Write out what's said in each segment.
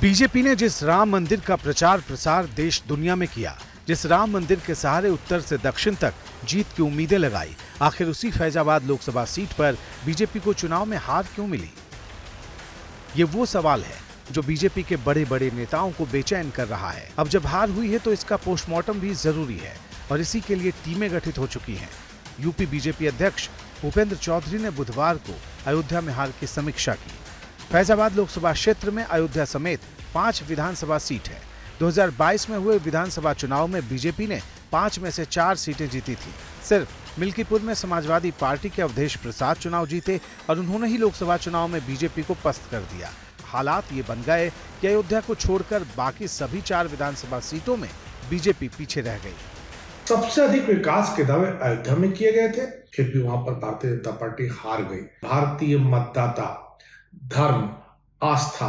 BJP ने जिस राम मंदिर का प्रचार प्रसार देश दुनिया में किया, जिस राम मंदिर के सहारे उत्तर से दक्षिण तक जीत की उम्मीदें लगाई, आखिर उसी फैजाबाद लोकसभा सीट पर बीजेपी को चुनाव में हार क्यों मिली? ये वो सवाल है जो बीजेपी के बड़े बड़े नेताओं को बेचैन कर रहा है। अब जब हार हुई है तो इसका पोस्टमार्टम भी जरूरी है और इसी के लिए टीमें गठित हो चुकी हैं। यूपी बीजेपी अध्यक्ष भूपेंद्र चौधरी ने बुधवार को अयोध्या में हार की समीक्षा की। फैजाबाद लोकसभा क्षेत्र में अयोध्या समेत 5 विधानसभा सीट है। 2022 में हुए विधानसभा चुनाव में बीजेपी ने 5 में से 4 सीटें जीती थी। सिर्फ मिल्कीपुर में समाजवादी पार्टी के अवधेश प्रसाद चुनाव जीते और उन्होंने ही लोकसभा चुनाव में बीजेपी को पस्त कर दिया। हालात ये बन गए कि अयोध्या को छोड़कर बाकी सभी 4 विधानसभा सीटों में बीजेपी पीछे रह गई। सबसे अधिक विकास के दावे अयोध्या में किए गए थे, फिर भी वहां पर भारतीय जनता पार्टी हार गई। भारतीय मतदाता धर्म, आस्था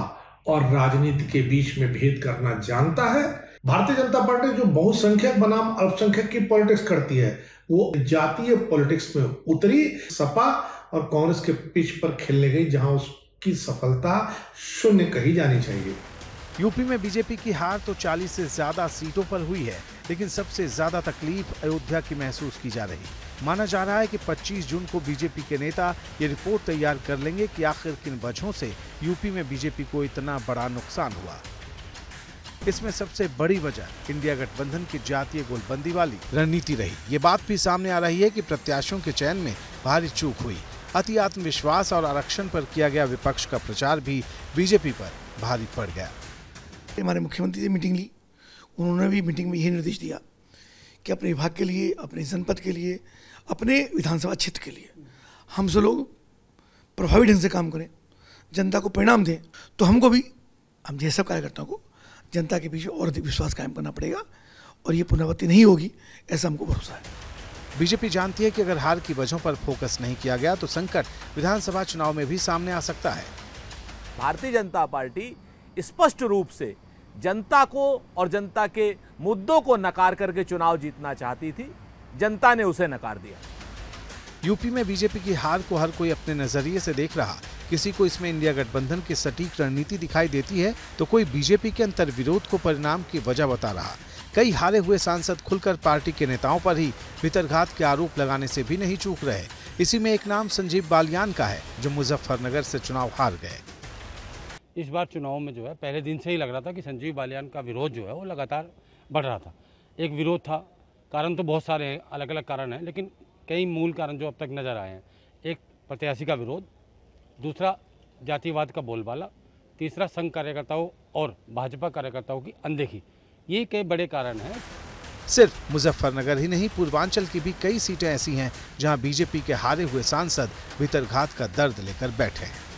और राजनीति के बीच में भेद करना जानता है। भारतीय जनता पार्टी जो बहुसंख्यक बनाम अल्पसंख्यक की पॉलिटिक्स करती है, वो जातीय पॉलिटिक्स में उतरी। सपा और कांग्रेस के पिच पर खेलने गई, जहां उसकी सफलता शून्य कही जानी चाहिए। यूपी में बीजेपी की हार तो 40 से ज्यादा सीटों पर हुई है, लेकिन सबसे ज्यादा तकलीफ अयोध्या की महसूस की जा रही। माना जा रहा है कि 25 जून को बीजेपी के नेता ये रिपोर्ट तैयार कर लेंगे कि आखिर किन वजहों से यूपी में बीजेपी को इतना बड़ा नुकसान हुआ। इसमें सबसे बड़ी वजह इंडिया गठबंधन की जातीय गोलबंदी वाली रणनीति रही। ये बात भी सामने आ रही है कि प्रत्याशियों के चयन में भारी चूक हुई। अति आत्मविश्वास और आरक्षण पर किया गया विपक्ष का प्रचार भी बीजेपी पर भारी पड़ गया। हमारे मुख्यमंत्री से मीटिंग ली, उन्होंने भी मीटिंग में यही निर्देश दिया कि अपने विभाग के लिए, अपने जनपद के लिए, अपने विधानसभा क्षेत्र के लिए हम सब लोग प्रभावी ढंग से काम करें, जनता को परिणाम दें। तो हमको भी, हम जैसे सब कार्यकर्ताओं को जनता के पीछे और अधिक विश्वास कायम करना पड़ेगा और ये पुनरावृत्ति नहीं होगी, ऐसा हमको भरोसा है। बीजेपी जानती है कि अगर हार की वजहों पर फोकस नहीं किया गया तो संकट विधानसभा चुनाव में भी सामने आ सकता है। भारतीय जनता पार्टी स्पष्ट रूप से जनता को और जनता के मुद्दों को नकार करके चुनाव जीतना चाहती थी। जनता ने उसे नकार दिया। यूपी में बीजेपी की हार को हर कोई अपने नजरिए से देख रहा। किसी को इसमें इंडिया गठबंधन की सटीक रणनीति दिखाई देती है तो कोई बीजेपी के अंतर्विरोध को परिणाम की वजह बता रहा। कई हारे हुए सांसद खुलकर पार्टी के नेताओं पर ही भितरघात के आरोप लगाने से भी नहीं चूक रहे। इसी में एक नाम संजीव बालियान का है, जो मुजफ्फरनगर से चुनाव हार गए। इस बार चुनाव में जो है पहले दिन से ही लग रहा था कि संजीव बालियान का विरोध जो है वो लगातार बढ़ रहा था। एक विरोध था, कारण तो बहुत सारे हैं, अलग अलग कारण हैं, लेकिन कई मूल कारण जो अब तक नजर आए हैं। एक प्रत्याशी का विरोध, दूसरा जातिवाद का बोलबाला, तीसरा संघ कार्यकर्ताओं और भाजपा कार्यकर्ताओं की अनदेखी। ये कई बड़े कारण हैं। सिर्फ मुजफ्फरनगर ही नहीं, पूर्वांचल की भी कई सीटें ऐसी हैं जहां बीजेपी के हारे हुए सांसद भितरघात का दर्द लेकर बैठे हैं।